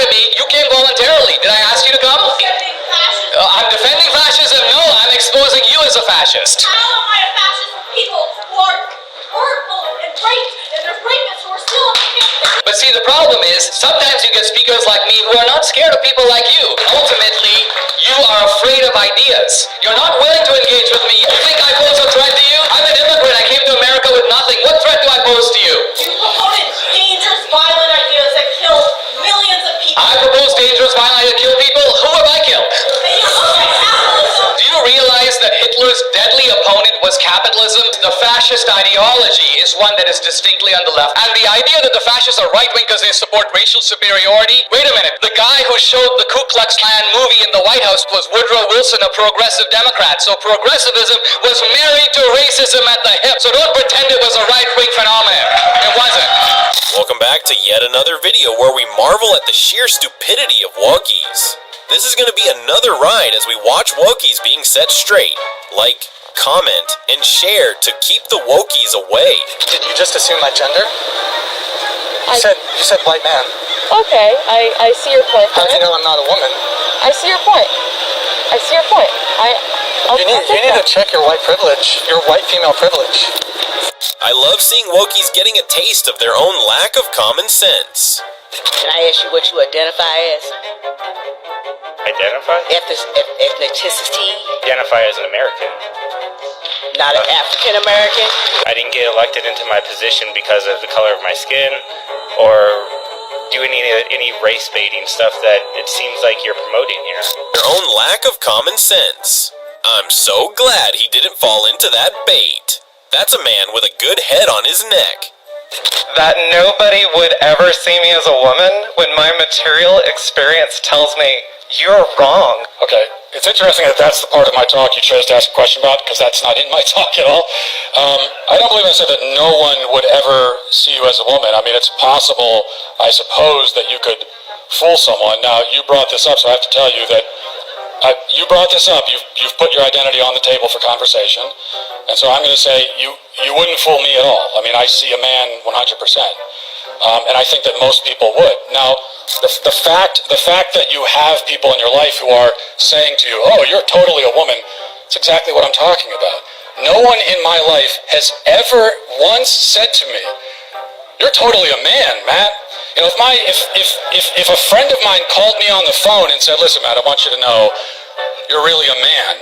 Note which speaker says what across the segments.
Speaker 1: at me. You came voluntarily. Did I ask you to come? I'm defending fascism. No, I'm exposing you as a fascist.
Speaker 2: How am I a fascist with people who are hurtful and raped, and there's rapists who are still on the campus?
Speaker 1: But see, the problem is, sometimes you get speakers like me who are not scared of people like you. Ultimately, you are afraid of ideas. You're not willing to engage with me. You think I pose a threat to you? I'm an immigrant. I came to America with nothing. What threat do I pose to you?
Speaker 2: You promoted dangerous, violent ideas that kill millions of people.
Speaker 1: I propose dangerous, violent ideas to kill people? Who have I killed?
Speaker 2: And you look at capitalism.
Speaker 1: Do you realize that Hitler's deadly opponent was capitalism? The fascist ideology is one that is distinctly on the left. And the idea that the fascists are right-wing because they support racial superiority? Wait a minute. The guy who showed the Ku Klux Klan movie in the White House was Woodrow Wilson, a progressive Democrat. So progressivism was married to racism at the hip. So don't pretend it was a right-wing phenomenon. It wasn't.
Speaker 3: Welcome back to yet another video where we marvel at the sheer stupidity of Wokies. This is going to be another ride as we watch Wokies being set straight. Like, comment, and share to keep the Wokies away.
Speaker 4: Did you just assume my gender? You said white man.
Speaker 5: Okay, I see your point.
Speaker 4: How do you know I'm not a woman?
Speaker 5: I see your point. I see your point.
Speaker 4: You need to check your white privilege, your white female privilege.
Speaker 3: I love seeing Wokies getting a taste of their own lack of common sense.
Speaker 6: Can I ask you what you identify as?
Speaker 7: Identify?
Speaker 6: Ethnicity?
Speaker 7: Identify as an American.
Speaker 6: Not an African American?
Speaker 7: I didn't get elected into my position because of the color of my skin or do any race baiting stuff that it seems like you're promoting here.
Speaker 3: Their own lack of common sense. I'm so glad he didn't fall into that bait. That's a man with a good head on his neck.
Speaker 8: That nobody would ever see me as a woman when my material experience tells me you're wrong.
Speaker 9: Okay, it's interesting that that's the part of my talk you chose to ask a question about, because that's not in my talk at all. I don't believe I said that no one would ever see you as a woman. I mean, it's possible, I suppose, that you could fool someone. Now, you brought this up, so I have to tell you that you brought this up. You've put your identity on the table for conversation, and so I'm going to say you wouldn't fool me at all. I mean, I see a man 100%, and I think that most people would. Now, the fact that you have people in your life who are saying to you, "Oh, you're totally a woman," it's exactly what I'm talking about. No one in my life has ever once said to me, "You're totally a man, Matt." You know, if a friend of mine called me on the phone and said, "Listen, Matt, I want you to know you're really a man,"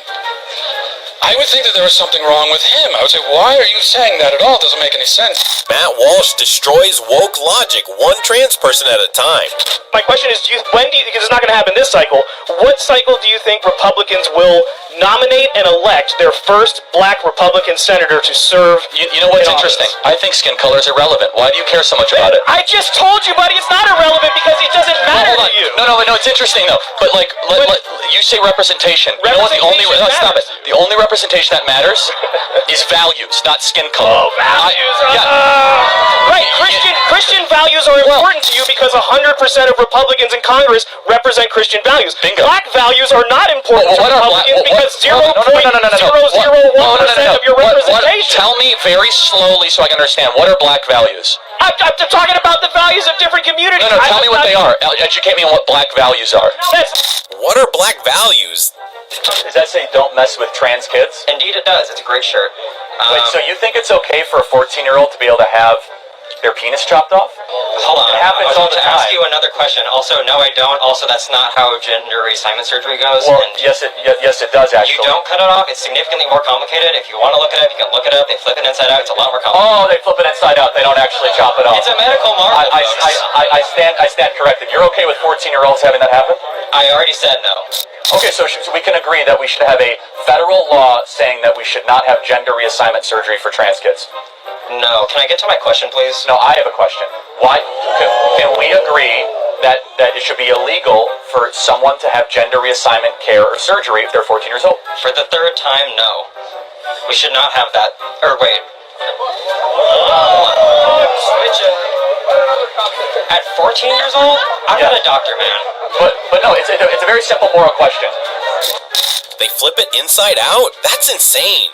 Speaker 9: I would think that there was something wrong with him. I would say, "Why are you saying that at all? It doesn't make any sense."
Speaker 3: Matt Walsh destroys woke logic one trans person at a time.
Speaker 10: My question is, because it's not going to happen this cycle, what cycle do you think Republicans will nominate and elect their first black Republican senator to serve?
Speaker 1: You know what's interesting? I think skin color is irrelevant. Why do you care so much about it?
Speaker 10: I just told you, buddy, it's not irrelevant because it doesn't matter to you.
Speaker 1: No, it's interesting though. But you say representation. You know what? Stop it. The only representation that matters is values, not skin color.
Speaker 10: Oh, values. Right. Christian values are important to you because 100% of Republicans in Congress represent Christian values.
Speaker 1: Bingo.
Speaker 10: Black values are not important to Republicans because 0.001% of your representation.
Speaker 1: Tell me very slowly so I can understand. What are black values?
Speaker 10: I'm talking about the values of different communities.
Speaker 1: No, tell me what they are. Educate me on what black values are.
Speaker 3: What are black values?
Speaker 11: Does that say don't mess with trans kids?
Speaker 1: Indeed it does. It's a great shirt.
Speaker 11: Wait, so you think it's okay for a 14-year-old to be able to have their penis chopped off?
Speaker 1: Hold on.
Speaker 11: It happens all the time.
Speaker 1: To ask you another question. Also, no, I don't. Also, that's not how gender reassignment surgery goes.
Speaker 11: Well, yes, it does actually.
Speaker 1: You don't cut it off. It's significantly more complicated. If you want to look it up, you can look it up. They flip it inside out. It's a lot more complicated.
Speaker 11: Oh, they flip it inside out. They don't actually chop it off.
Speaker 1: It's a medical marvel.
Speaker 11: I stand corrected. You're okay with 14-year-olds having that happen?
Speaker 1: I already said no.
Speaker 11: Okay, so we can agree that we should have a federal law saying that we should not have gender reassignment surgery for trans kids.
Speaker 1: No. Can I get to my question, please?
Speaker 11: No, I have a question. Why can we agree that it should be illegal for someone to have gender reassignment care or surgery if they're 14 years old?
Speaker 1: For the third time, no. We should not have that. Or wait. At 14 years old? I'm not a doctor, man.
Speaker 11: But no, it's a very simple moral question.
Speaker 3: They flip it inside out? That's insane.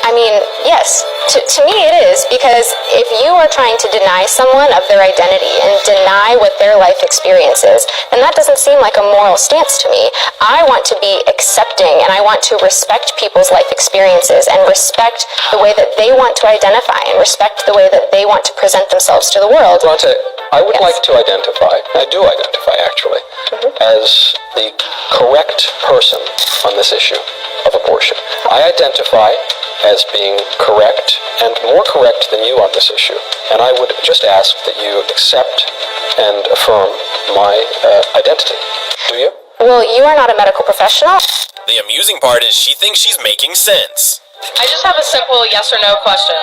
Speaker 12: I mean, yes, to me it is, because if you are trying to deny someone of their identity and deny what their life experience is, then that doesn't seem like a moral stance to me. I want to be accepting, and I want to respect people's life experiences and respect the way that they want to identify and respect the way that they want to present themselves to the world.
Speaker 13: Bronte, I would like to identify, I do identify actually, as the correct person on this issue of abortion. I identify as being correct and more correct than you on this issue. And I would just ask that you accept and affirm my identity. Do you?
Speaker 12: Well, you are not a medical professional.
Speaker 3: The amusing part is she thinks she's making sense.
Speaker 5: I just have a simple yes or no question.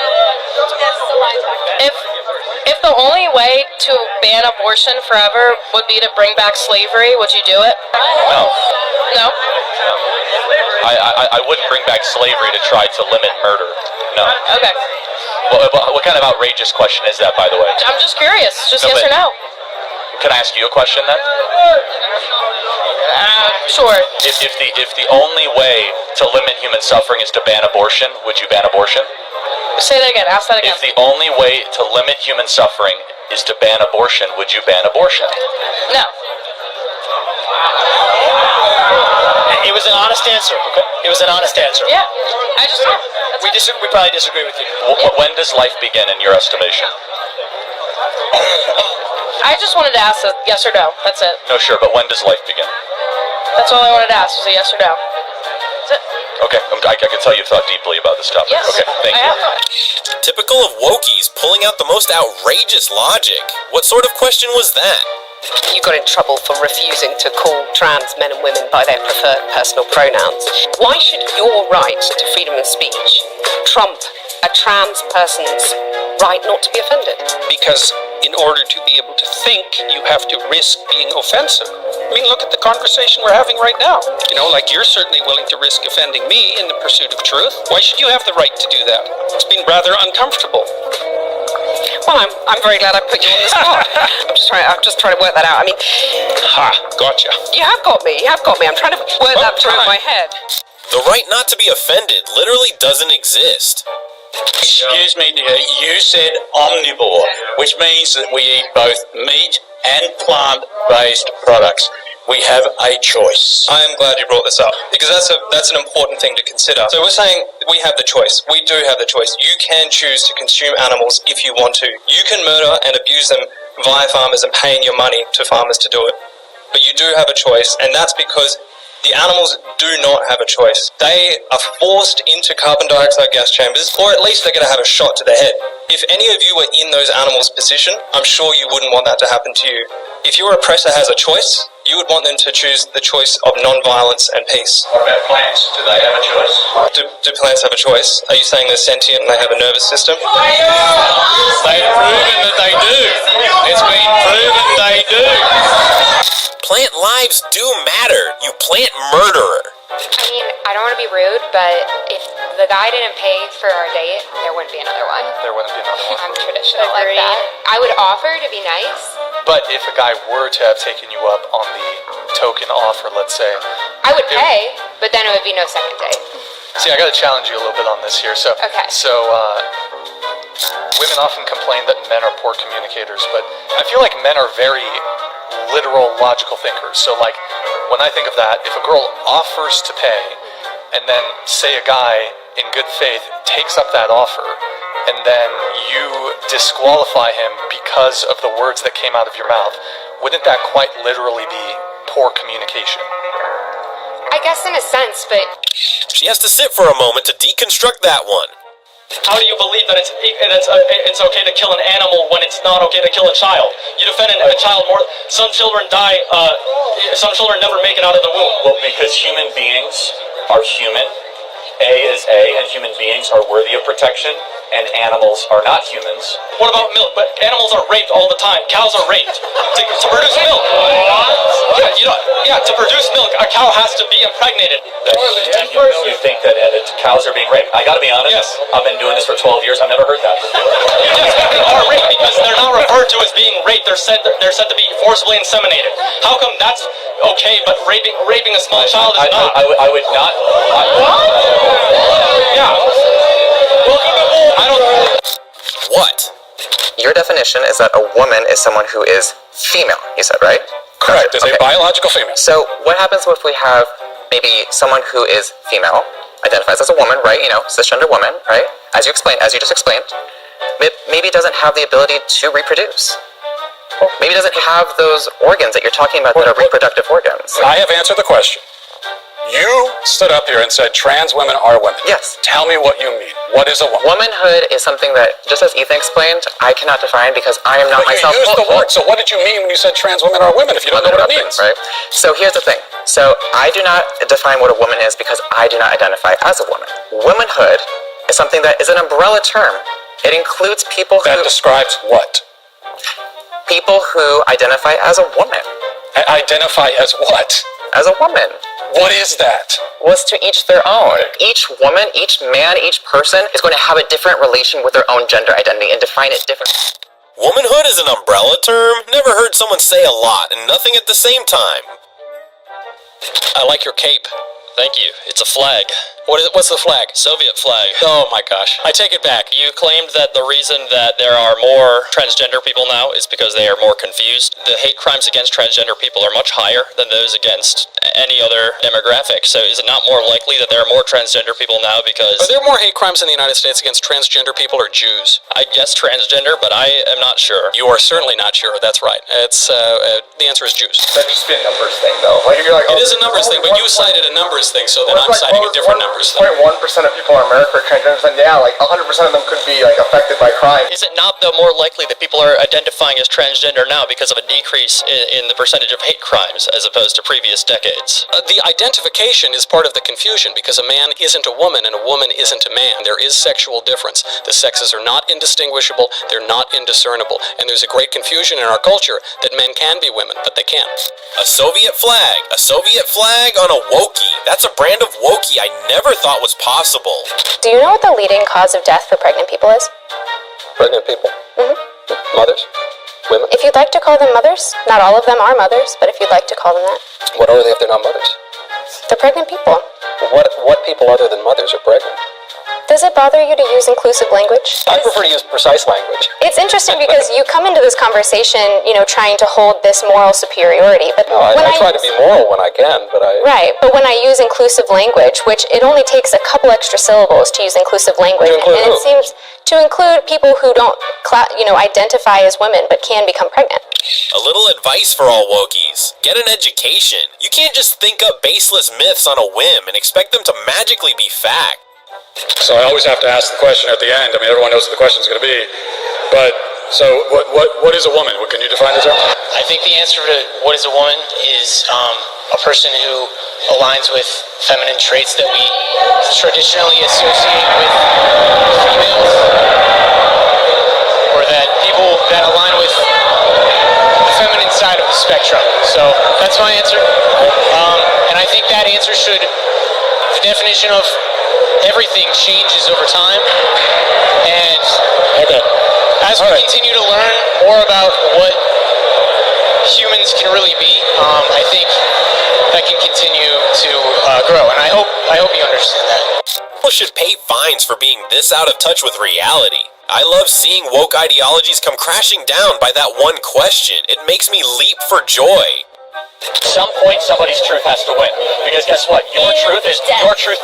Speaker 5: If the only way to ban abortion forever would be to bring back slavery, would you do it?
Speaker 11: No.
Speaker 5: No?
Speaker 11: I wouldn't bring back slavery to try to limit murder. No.
Speaker 5: Okay.
Speaker 11: What kind of outrageous question is that, by the way?
Speaker 5: I'm just curious. Just
Speaker 11: No,
Speaker 5: yes or
Speaker 11: but-
Speaker 5: no?
Speaker 11: Can I ask you a question then?
Speaker 5: Sure.
Speaker 11: If the only way to limit human suffering is to ban abortion, would you ban abortion?
Speaker 5: Say that again. Ask that again.
Speaker 11: If the only way to limit human suffering is to ban abortion, would you ban abortion?
Speaker 5: No.
Speaker 10: It was an honest answer. Okay. It was an honest answer.
Speaker 5: Yeah. I just
Speaker 10: We probably disagree with you.
Speaker 11: When does life begin in your estimation?
Speaker 5: I just wanted to ask a yes or no. That's it.
Speaker 11: No, sure, but when does life begin?
Speaker 5: That's all I wanted to ask was a yes or no. That's it.
Speaker 11: Okay, I can tell you've thought deeply about this topic.
Speaker 5: Yes.
Speaker 11: Okay, thank
Speaker 5: I
Speaker 11: you.
Speaker 5: have.
Speaker 3: Typical of wokies pulling out the most outrageous logic. What sort of question was that?
Speaker 14: You got in trouble for refusing to call trans men and women by their preferred personal pronouns. Why should your right to freedom of speech trump a trans person's right not to be offended?
Speaker 13: Because in order to be able to think, you have to risk being offensive. I mean, look at the conversation we're having right now. You know, like you're certainly willing to risk offending me in the pursuit of truth. Why should you have the right to do that? It's been rather uncomfortable.
Speaker 14: Well, I'm very glad I put you on the spot. I'm just trying to work that out. I mean,
Speaker 13: Gotcha.
Speaker 14: you have got me. I'm trying to work that through in my head.
Speaker 3: The right not to be offended literally doesn't exist.
Speaker 15: Excuse me, dear, you said omnivore, which means that we eat both meat and plant-based products. We have a choice.
Speaker 16: I am glad you brought this up, because that's an important thing to consider. So we're saying we have the choice. We do have the choice. You can choose to consume animals if you want to. You can murder and abuse them via farmers and paying your money to farmers to do it. But you do have a choice, and that's because the animals do not have a choice. They are forced into carbon dioxide gas chambers, or at least they're going to have a shot to the head. If any of you were in those animals' position, I'm sure you wouldn't want that to happen to you. If your oppressor has a choice, you would want them to choose the choice of non-violence and peace.
Speaker 15: What about plants? Do they have a choice?
Speaker 16: Do plants have a choice? Are you saying they're sentient and they have a nervous system?
Speaker 15: They've proven that they do. It's been proven they do.
Speaker 3: Plant lives do matter, you plant murderer.
Speaker 12: I mean, I don't want to be rude, but if the guy didn't pay for our date, there wouldn't be another one.
Speaker 4: There wouldn't be another one.
Speaker 12: I'm traditional like that. I would offer to be nice.
Speaker 4: But if a guy were to have taken you up on the token offer, let's say,
Speaker 12: I would pay, but then it would be no second date.
Speaker 4: see, I got to challenge you a little bit on this here. So,
Speaker 12: Okay.
Speaker 4: Women often complain that men are poor communicators, but I feel like men are very literal, logical thinkers. So, like, when I think of that, if a girl offers to pay, and then say a guy in good faith takes up that offer, and then you disqualify him because of the words that came out of your mouth, wouldn't that quite literally be poor communication?
Speaker 12: I guess in a sense, but
Speaker 3: She has to sit for a moment to deconstruct that one.
Speaker 10: How do you believe that it's okay to kill an animal when it's not okay to kill a child? You defend a child more. Some children die. Some children never make it out of the womb.
Speaker 11: Well, because human beings are human. A is A, and human beings are worthy of protection, and animals are not humans.
Speaker 10: What about milk? But animals are raped all the time. Cows are raped to produce milk. To produce milk, a cow has to be impregnated.
Speaker 11: You think that cows are being raped? I gotta be honest.
Speaker 10: Yes.
Speaker 11: I've been doing this for 12 years. I've never heard that.
Speaker 10: Yes, they are raped because they're not referred to as being raped. They're said to be forcibly inseminated. How come that's okay, but raping a small child is not?
Speaker 11: I would not.
Speaker 10: Yeah.
Speaker 4: I don't.
Speaker 3: What?
Speaker 17: Your definition is that a woman is someone who is female, you said, right?
Speaker 9: Correct. Is a biological female.
Speaker 17: So what happens if we have maybe someone who is female, identifies as a woman, right? You know, cisgender woman, right? As you just explained, maybe doesn't have the ability to reproduce. Maybe doesn't have those organs that you're talking about that are reproductive organs.
Speaker 9: I have answered the question. You stood up here and said trans women are women.
Speaker 17: Yes.
Speaker 9: Tell me what you mean. What is a woman?
Speaker 17: Womanhood is something that, just as Ethan explained, I cannot define because I am not
Speaker 9: But
Speaker 17: myself.
Speaker 9: you used the word, so what did you mean when you said trans women are women if you don't know what it means?
Speaker 17: Right. So here's the thing. So I do not define what a woman is because I do not identify as a woman. Womanhood is something that is an umbrella term. It includes people who...
Speaker 9: That describes what?
Speaker 17: People who identify as a woman.
Speaker 9: Identify as what?
Speaker 17: As a woman.
Speaker 9: What is that?
Speaker 17: Was to each their own. Each woman, each man, each person is going to have a different relation with their own gender identity and define it differently.
Speaker 3: Womanhood is an umbrella term? Never heard someone say a lot and nothing at the same time.
Speaker 13: I like your cape.
Speaker 10: Thank you. It's a flag.
Speaker 13: What's the flag?
Speaker 10: Soviet flag.
Speaker 13: Oh my gosh. I take it back.
Speaker 10: You claimed that the reason that there are more transgender people now is because they are more confused. The hate crimes against transgender people are much higher than those against any other demographic. So is it not more likely that there are more transgender people now because...
Speaker 13: Are there more hate crimes in the United States against transgender people or Jews?
Speaker 10: I guess transgender, but I am not sure.
Speaker 13: You are certainly not sure. That's right. It's the answer is Jews.
Speaker 4: That just be a numbers thing, though. Like, you're like,
Speaker 13: It is a numbers thing, but you cited a numbers thing, so then I'm citing a different numbers thing.
Speaker 4: 0.1% of people in America are transgenders, and yeah, like 100% of them could be like affected by crime.
Speaker 10: Is it not, though, more likely that people are identifying as transgender now because of a decrease in the percentage of hate crimes as opposed to previous decades?
Speaker 13: The identification is part of the confusion because a man isn't a woman and a woman isn't a man. There is sexual difference. The sexes are not indistinguishable, they're not indiscernible, and there's a great confusion in our culture that men can be women, but they can't.
Speaker 3: A Soviet flag. A Soviet flag on a wokie. That's a brand of wokie I never thought was possible.
Speaker 12: Do you know what the leading cause of death for pregnant people is?
Speaker 13: Pregnant people?
Speaker 12: Mm-hmm.
Speaker 13: Mothers? Women?
Speaker 12: If you'd like to call them mothers, not all of them are mothers, but if you'd like to call them that.
Speaker 13: What are they if they're not mothers?
Speaker 12: They're pregnant people.
Speaker 13: What people other than mothers are pregnant?
Speaker 12: Does it bother you to use inclusive language?
Speaker 13: I prefer to use precise language.
Speaker 12: It's interesting because you come into this conversation, trying to hold this moral superiority, but
Speaker 13: No, I try to be moral when I can, but I...
Speaker 12: Right, but when I use inclusive language, which it only takes a couple extra syllables to use inclusive language,
Speaker 13: To include
Speaker 12: and
Speaker 13: who?
Speaker 12: it seems to include people who don't, identify as women but can become pregnant.
Speaker 3: A little advice for all wokies. Get an education. You can't just think up baseless myths on a whim and expect them to magically be fact.
Speaker 9: So I always have to ask the question at the end. I mean, everyone knows what the question's going to be. But, so what is a woman? Can you define the term?
Speaker 18: I think the answer to what is a woman is a person who aligns with feminine traits that we traditionally associate with females, or that people that align with the feminine side of the spectrum. So that's my answer. And I think that answer should, the definition of everything changes over time, and as we continue to learn more about what humans can really be, I think that can continue to grow, and I hope you understand that.
Speaker 3: People should pay fines for being this out of touch with reality. I love seeing woke ideologies come crashing down by that one question. It makes me leap for joy.
Speaker 11: At some point, somebody's truth has to win. Because guess what? Your truth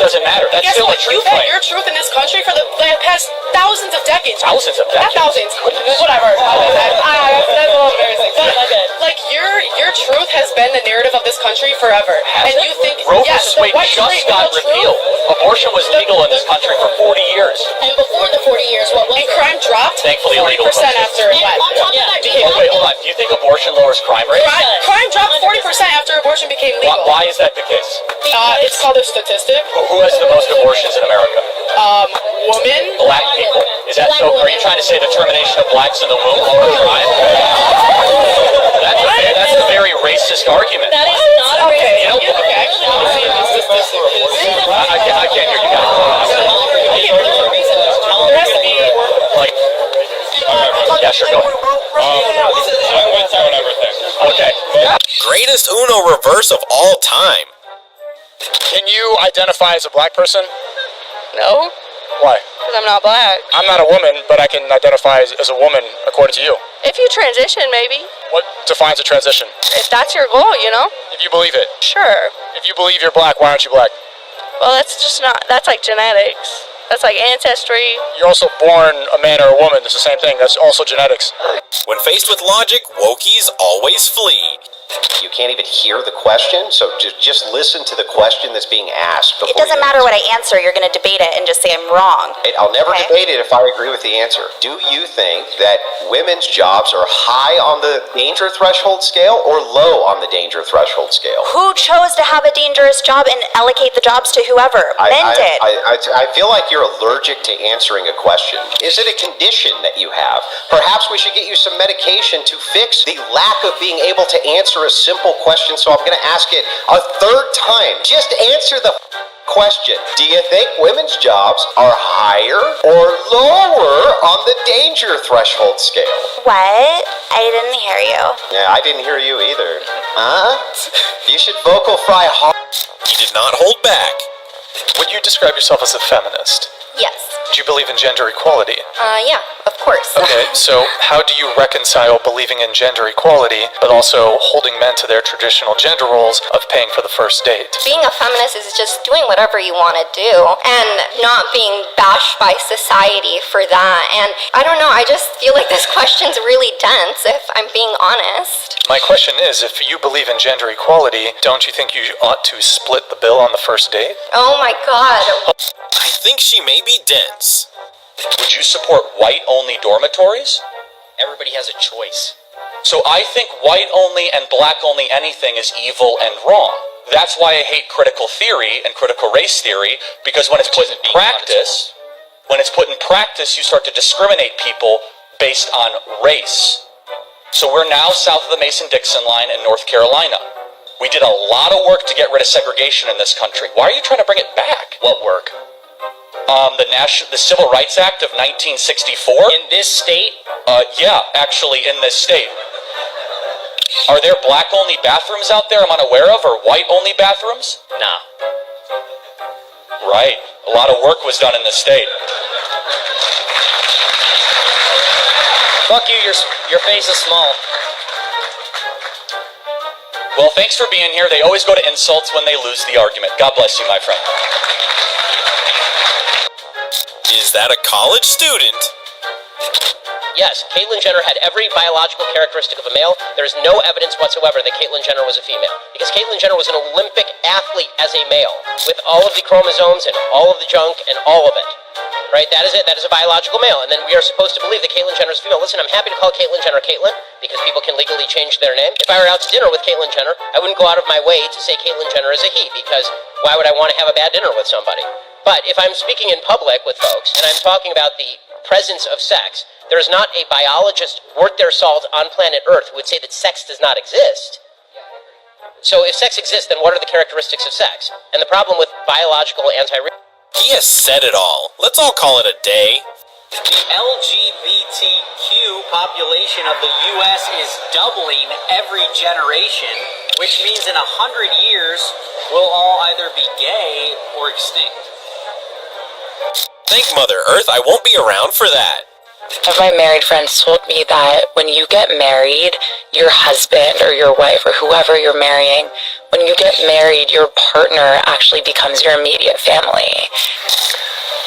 Speaker 11: doesn't matter. That's still a truth
Speaker 2: You've had
Speaker 11: claim.
Speaker 2: your truth in this country for the past thousands of decades.
Speaker 11: Thousands of
Speaker 2: Not
Speaker 11: decades.
Speaker 2: thousands. Whatever. That's a little embarrassing. But like your truth has been the narrative of this country forever. And you think
Speaker 11: Roe
Speaker 2: yes,
Speaker 11: versus Wade
Speaker 2: the white
Speaker 11: just got repealed. Abortion was legal in this country for 40 years.
Speaker 2: And before the 40 years, what was crime dropped?
Speaker 11: Thankfully,
Speaker 2: 40%
Speaker 11: illegal.
Speaker 2: after it went.
Speaker 11: Oh, wait, hold on. Do you think abortion lowers crime rates?
Speaker 2: Crime dropped 40% after abortion became legal.
Speaker 11: Why is that the case?
Speaker 2: It's called a statistic.
Speaker 11: Who has the most abortions in America?
Speaker 2: Women.
Speaker 11: Black people. Is that so? Are you trying to say the termination of blacks in the womb lower crime? That's a very racist argument.
Speaker 2: That is not okay.
Speaker 11: You know,
Speaker 2: Actually,
Speaker 11: I can't hear you guys.
Speaker 2: There has to be
Speaker 11: like. Yeah, sure, go ahead.
Speaker 9: I'm with you on everything.
Speaker 11: Okay.
Speaker 3: Greatest Uno reverse of all time.
Speaker 4: Can you identify as a black person?
Speaker 5: No.
Speaker 18: Why?
Speaker 2: Because I'm not black.
Speaker 18: I'm not a woman, but I can identify as a woman according to you.
Speaker 2: If you transition, maybe.
Speaker 18: What defines a transition?
Speaker 2: If that's your goal, you know?
Speaker 18: If you believe it.
Speaker 2: Sure.
Speaker 18: If you believe you're black, why aren't you black?
Speaker 2: Well, that's just not, that's like genetics. That's like ancestry.
Speaker 18: You're also born a man or a woman. It's the same thing. That's also genetics.
Speaker 3: When faced with logic, wokies always flee.
Speaker 19: You can't even hear the question, so just listen to the question that's being asked.
Speaker 20: It doesn't matter what I answer, you're going to debate it and just say I'm wrong.
Speaker 19: I'll never debate it if I agree with the answer. Do you think that women's jobs are high on the danger threshold scale or low on the danger threshold scale?
Speaker 20: Who chose to have a dangerous job and allocate the jobs to whoever? Men did.
Speaker 19: I feel like you're allergic to answering a question. Is it a condition that you have? Perhaps we should get you some medication to fix the lack of being able to answer a simple question, so I'm going to ask it a third time. Just answer the question. Do you think women's jobs are higher or lower on the danger threshold scale?
Speaker 20: What? I didn't hear you.
Speaker 19: Yeah, I didn't hear you either. Huh? You should vocal fry hard.
Speaker 3: He did not hold back.
Speaker 4: Would you describe yourself as a feminist?
Speaker 20: Yes.
Speaker 4: Do you believe in gender equality?
Speaker 20: Yeah, of course.
Speaker 4: Okay, so how do you reconcile believing in gender equality, but also holding men to their traditional gender roles of paying for the first date?
Speaker 12: Being a feminist is just doing whatever you want to do and not being bashed by society for that. And I don't know, I just feel like this question's really dense, if I'm being honest.
Speaker 4: My question is, if you believe in gender equality, don't you think you ought to split the bill on the first date?
Speaker 12: Oh my god.
Speaker 3: I think she may be dense.
Speaker 11: Would you support white-only dormitories?
Speaker 10: Everybody has a choice.
Speaker 11: So I think white-only and black-only anything is evil and wrong. That's why I hate critical theory and critical race theory, because when it's put in practice, you start to discriminate people based on race. So we're now south of the Mason-Dixon line in North Carolina. We did a lot of work to get rid of segregation in this country. Why are you trying to bring it back?
Speaker 10: What work?
Speaker 11: The Civil Rights Act of 1964.
Speaker 10: In this state?
Speaker 11: Yeah, actually in this state. Are there black-only bathrooms out there I'm unaware of, or white-only bathrooms?
Speaker 10: Nah.
Speaker 11: Right. A lot of work was done in this state.
Speaker 10: Fuck you, your face is small.
Speaker 11: Well, thanks for being here. They always go to insults when they lose the argument. God bless you, my friend.
Speaker 3: Is that a college student?
Speaker 10: Yes, Caitlyn Jenner had every biological characteristic of a male. There's no evidence whatsoever that Caitlyn Jenner was a female. Because Caitlyn Jenner was an Olympic athlete as a male, with all of the chromosomes and all of the junk and all of it. Right? That is it. That is a biological male. And then we are supposed to believe that Caitlyn Jenner is female. Listen, I'm happy to call Caitlyn Jenner Caitlyn, because people can legally change their name. If I were out to dinner with Caitlyn Jenner, I wouldn't go out of my way to say Caitlyn Jenner is a he, because why would I want to have a bad dinner with somebody? But if I'm speaking in public with folks, and I'm talking about the presence of sex, there's not a biologist worth their salt on planet Earth who would say that sex does not exist. So if sex exists, then what are the characteristics of sex? And the problem with biological
Speaker 3: He has said it all. Let's all call it a day.
Speaker 21: The LGBTQ population of the U.S. is doubling every generation, which means in 100 years, we'll all either be gay or extinct.
Speaker 3: Thank Mother Earth, I won't be around for that.
Speaker 22: One of my married friends told me that when you get married, your husband or your wife or whoever you're marrying, when you get married, your partner actually becomes your immediate family.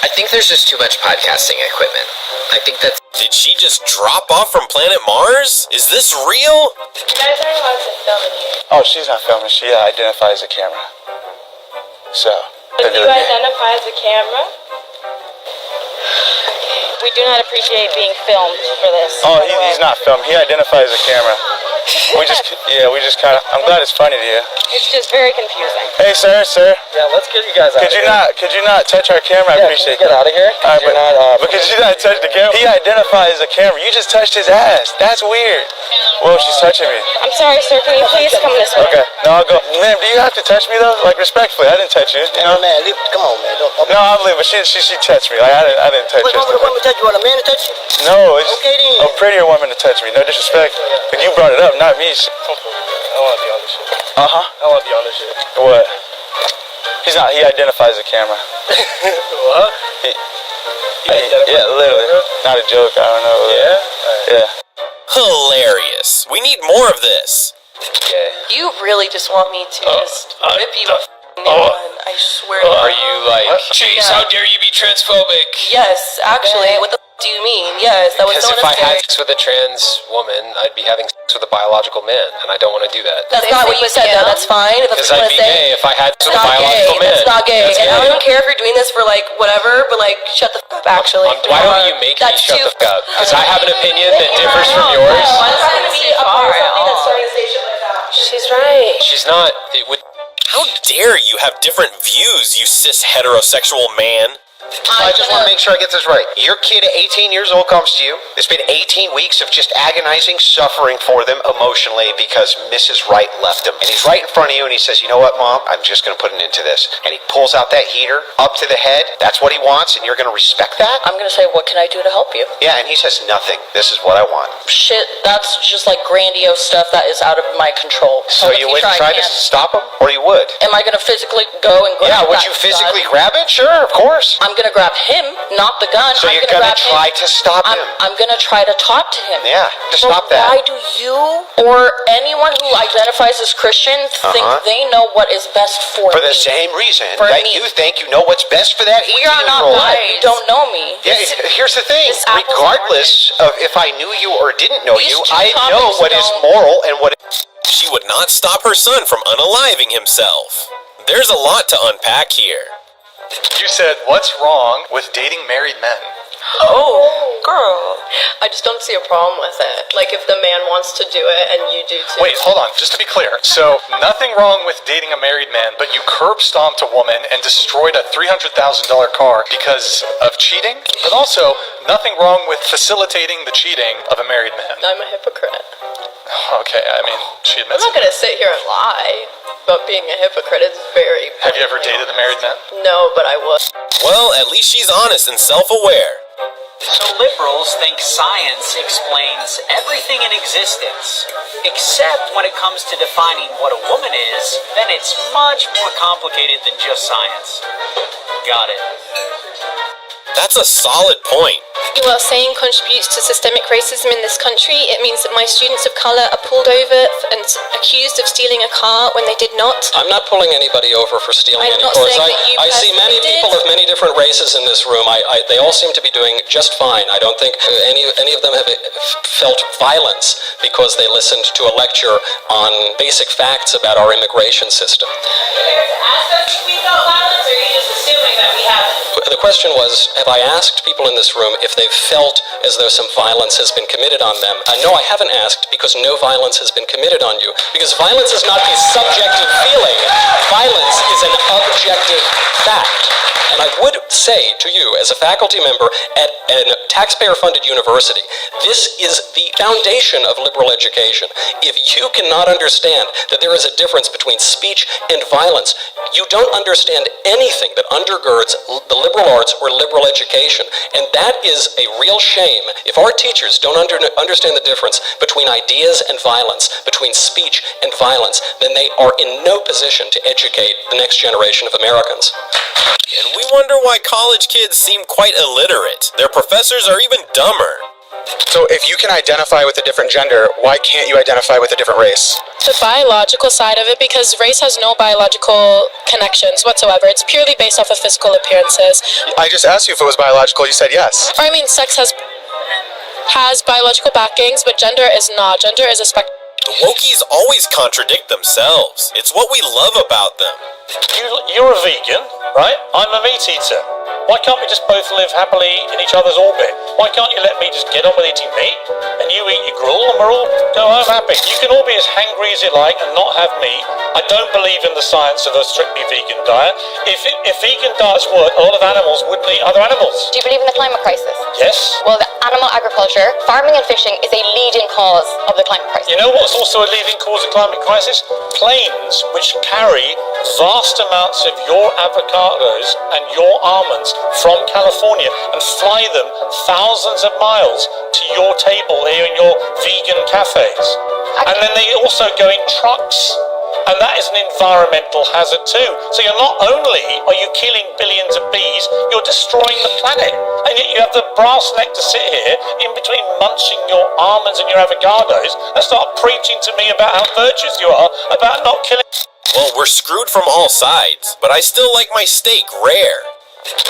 Speaker 17: I think there's just too much podcasting equipment. I think that's...
Speaker 3: Did she just drop off from planet Mars? Is this real?
Speaker 2: You guys aren't allowed to film in here.
Speaker 18: Oh, she's not filming. She identifies a camera. So.
Speaker 2: But do you identify as a camera? We do not appreciate being filmed for this.
Speaker 18: Oh, he's not filming. He identifies a camera. we just kind of. I'm glad it's funny to you.
Speaker 2: It's just very confusing.
Speaker 18: Hey, sir.
Speaker 10: Yeah, let's get you guys out.
Speaker 18: Could you not touch our camera? I appreciate it.
Speaker 10: Get out of here.
Speaker 18: But could you not touch the camera? He identifies the camera. You just touched his ass. That's weird. Whoa, she's touching me.
Speaker 2: I'm sorry, sir. Can you please come this way?
Speaker 18: Okay. No, I'll go. Ma'am, do you have to touch me though? Like respectfully, I didn't touch you. You know?
Speaker 23: Man, come on, man.
Speaker 18: No, I'm leaving. But she touched me. Like I didn't touch
Speaker 23: Wait,
Speaker 18: you.
Speaker 23: want me to touch you? Want a man to touch you?
Speaker 18: No, it's
Speaker 23: okay, then.
Speaker 18: a prettier woman to touch me. No disrespect. But you brought it up, not me.
Speaker 23: I want to be on this shit.
Speaker 18: I
Speaker 23: want to be on this shit.
Speaker 18: What? He's not. He identifies the camera.
Speaker 23: What?
Speaker 6: Yeah, literally. Not a joke. I don't know. Yeah.
Speaker 3: Hilarious. We need more of this.
Speaker 7: You really just want me to just rip you a new one. I swear to God.
Speaker 6: Are you like, jeez, how dare you be transphobic?
Speaker 7: Yes, actually. What the do you mean? Yes, that was
Speaker 8: Because
Speaker 7: so
Speaker 8: if I had
Speaker 7: unnecessary.
Speaker 8: sex with a trans woman, I'd be having sex with a biological man, and I don't want to do that.
Speaker 7: That's not what you said, though. That's fine. That's
Speaker 8: Because
Speaker 7: what you
Speaker 8: I'd
Speaker 7: want
Speaker 8: be
Speaker 7: to say.
Speaker 8: gay if I had sex with a
Speaker 7: That's not
Speaker 8: biological
Speaker 7: gay.
Speaker 8: man.
Speaker 7: That's not gay.
Speaker 8: That's
Speaker 7: And I
Speaker 8: gay.
Speaker 7: don't care if you're doing this for like whatever, but like shut the fuck up. Actually,
Speaker 8: Why don't you make me shut the fuck up? Because I have an opinion that differs from yours.
Speaker 7: It's not gonna be a part of something that's starting to say shit like that.
Speaker 2: She's right.
Speaker 8: She's not. It would.
Speaker 3: How dare you have different views, you cis heterosexual man?
Speaker 19: I just want to make sure I get this right. Your kid at 18 years old comes to you. It's been 18 weeks of just agonizing suffering for them emotionally because Mrs. Wright left him. And he's right in front of you and he says, you know what, Mom? I'm just going to put an end to this. And he pulls out that heater up to the head. That's what he wants and you're going to respect that?
Speaker 7: I'm gonna say, what can I do to help you?
Speaker 19: Yeah, and he says, nothing. This is what I want.
Speaker 7: Shit, that's just like grandiose stuff that is out of my control.
Speaker 19: So you wouldn't try to stop him? Or you would?
Speaker 7: Am I gonna physically go and grab
Speaker 19: Yeah, would
Speaker 7: that
Speaker 19: you physically
Speaker 7: gun?
Speaker 19: grab it? Sure, of course.
Speaker 7: I'm gonna grab him, not the gun.
Speaker 19: So
Speaker 7: I'm
Speaker 19: you're
Speaker 7: gonna
Speaker 19: gonna
Speaker 7: grab
Speaker 19: try
Speaker 7: him.
Speaker 19: to stop him?
Speaker 7: I'm gonna try to talk to him.
Speaker 19: Yeah, to
Speaker 7: But
Speaker 19: stop that.
Speaker 7: why do you or anyone who identifies as Christian think they know what is best for
Speaker 19: For
Speaker 7: me?
Speaker 19: the same reason
Speaker 7: For
Speaker 19: that
Speaker 7: me.
Speaker 19: you think you know what's best for that 18-year-old.
Speaker 7: We are not blind. You don't know me.
Speaker 19: Yeah, here's the thing. Regardless of if I knew you or didn't know you, I know what is moral and what
Speaker 3: She would not stop her son from unaliving himself. There's a lot to unpack here.
Speaker 4: You said, what's wrong with dating married men?
Speaker 2: Oh, girl. I just don't see a problem with it. Like, if the man wants to do it and you do too.
Speaker 4: Wait, hold on, just to be clear. So, nothing wrong with dating a married man, but you curb stomped a woman and destroyed a $300,000 car because of cheating? But also, nothing wrong with facilitating the cheating of a married man.
Speaker 2: I'm a hypocrite.
Speaker 4: Okay, I mean, she
Speaker 2: I'm
Speaker 4: admits
Speaker 2: not
Speaker 4: it.
Speaker 2: gonna sit here and lie, but being a hypocrite is very.
Speaker 4: Have you ever dated a married man?
Speaker 2: No, but I would.
Speaker 3: Well, at least she's honest and self-aware.
Speaker 21: So liberals think science explains everything in existence, except when it comes to defining what a woman is, then it's much more complicated than just science. Got it.
Speaker 3: That's a solid point.
Speaker 24: You are saying contributes to systemic racism in this country. It means that my students of color are pulled over and accused of stealing a car when they did not.
Speaker 25: I'm not pulling anybody over for stealing
Speaker 24: I'm
Speaker 25: any
Speaker 24: not
Speaker 25: cars.
Speaker 24: saying that you
Speaker 25: I see many
Speaker 24: personally
Speaker 25: people of many different races in this room. They all seem to be doing just fine. I don't think any of them have felt violence because they listened to a lecture on basic facts about our immigration system.
Speaker 7: We felt violence, or are you just assuming that we haven't?
Speaker 25: The question was, have I asked people in this room if they've felt as though some violence has been committed on them? No, I haven't asked because no violence has been committed on you. Because violence is not a subjective feeling. Violence is an objective fact. And I would say to you, as a faculty member at a taxpayer-funded university, this is the foundation of liberal education. If you cannot understand that there is a difference between speech and violence, you don't understand anything that undergirds the liberal arts or liberal education. And that is a real shame. If our teachers don't understand the difference between ideas and violence, between speech and violence, then they are in no position to educate the next generation of Americans.
Speaker 3: And we wonder why college kids seem quite illiterate. Their professors are even dumber.
Speaker 26: So if you can identify with a different gender, why can't you identify with a different race?
Speaker 24: The biological side of it, because race has no biological connections whatsoever. It's purely based off of physical appearances.
Speaker 26: I just asked you if it was biological, you said yes.
Speaker 24: I mean, sex has biological backings, but gender is not. Gender is a spectrum.
Speaker 3: The wokies always contradict themselves. It's what we love about them.
Speaker 27: You're a vegan, right? I'm a meat eater. Why can't we just both live happily in each other's orbit? Why can't you let me just get on with eating meat, and you eat your gruel, and we'll all go home happy? You can all be as hangry as you like and not have meat. I don't believe in the science of a strictly vegan diet. If vegan diets work, a lot of animals wouldn't eat other animals.
Speaker 12: Do you believe in the climate crisis?
Speaker 27: Yes.
Speaker 12: Well, the animal agriculture, farming and fishing is a leading cause of the climate crisis.
Speaker 27: You know what's also a leading cause of climate crisis? Planes which carry vast amounts of your avocados and your almonds from California and fly them thousands of miles to your table here in your vegan cafes. And then they also go in trucks And that is an environmental hazard too. So you're not only are you killing billions of bees, you're destroying the planet. And yet you have the brass neck to sit here in between munching your almonds and your avocados and start preaching to me about how virtuous you are about not killing.
Speaker 3: Well, we're screwed from all sides, but I still like my steak rare.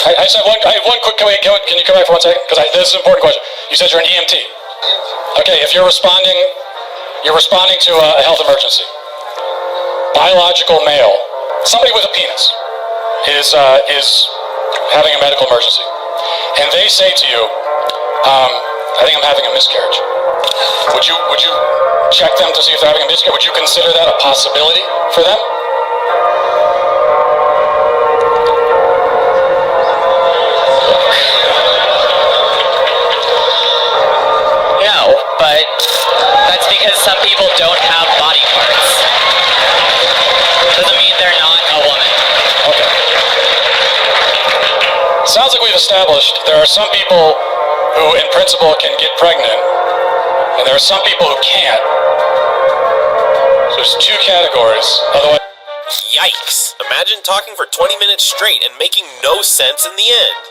Speaker 25: I just have one quick, can you come back for 1 second? Because this is an important question. You said you're an EMT. Okay, if you're responding to a health emergency, biological male, somebody with a penis is having a medical emergency, and they say to you, I think I'm having a miscarriage. Would you check them to see if they're having a miscarriage? Would you consider that a possibility for them?
Speaker 1: No, but that's because some people don't have body parts. Doesn't mean they're not a woman.
Speaker 25: Okay. Sounds like we've established there are some people who, in principle, can get pregnant, and there are some people who can't. So there's two categories. Otherwise,
Speaker 3: Yikes! Imagine talking for 20 minutes straight and making no sense in the end.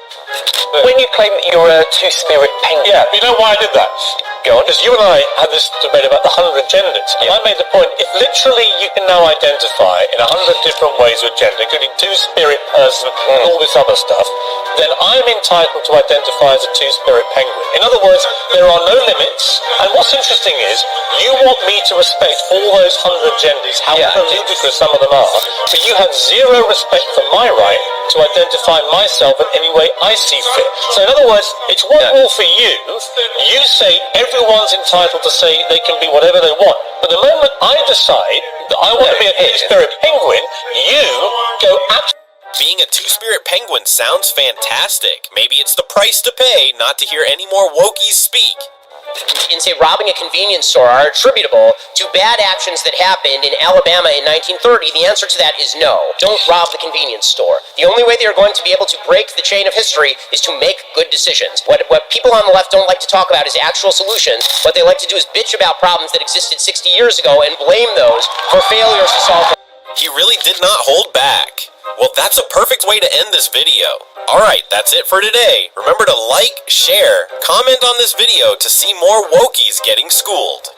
Speaker 27: When you claim that you're a two-spirit penguin. Yeah, you know why I did that? Go on. Because you and I had this debate about the 100 genders. And I made the point, if literally you can now identify in 100 different ways with gender, including two-spirit person and all this other stuff, then I'm entitled to identify as a two-spirit penguin. In other words, there are no limits. And what's interesting is, you want me to respect all those 100 genders, however ludicrous some of them are, but you have zero respect for my right to identify myself in any way I see fit. So in other words, it's one rule for you. You say everyone's entitled to say they can be whatever they want. But the moment I decide that I want to be a two-spirit penguin, you go absolutely.
Speaker 3: Being a two-spirit penguin sounds fantastic. Maybe it's the price to pay not to hear any more wokies speak.
Speaker 5: In, say, robbing a convenience store are attributable to bad actions that happened in Alabama in 1930, the answer to that is no. Don't rob the convenience store. The only way they are going to be able to break the chain of history is to make good decisions. What people on the left don't like to talk about is actual solutions. What they like to do is bitch about problems that existed 60 years ago and blame those for failures to solve them.
Speaker 3: He really did not hold back. Well, that's a perfect way to end this video. Alright, that's it for today. Remember to like, share, comment on this video to see more wokies getting schooled.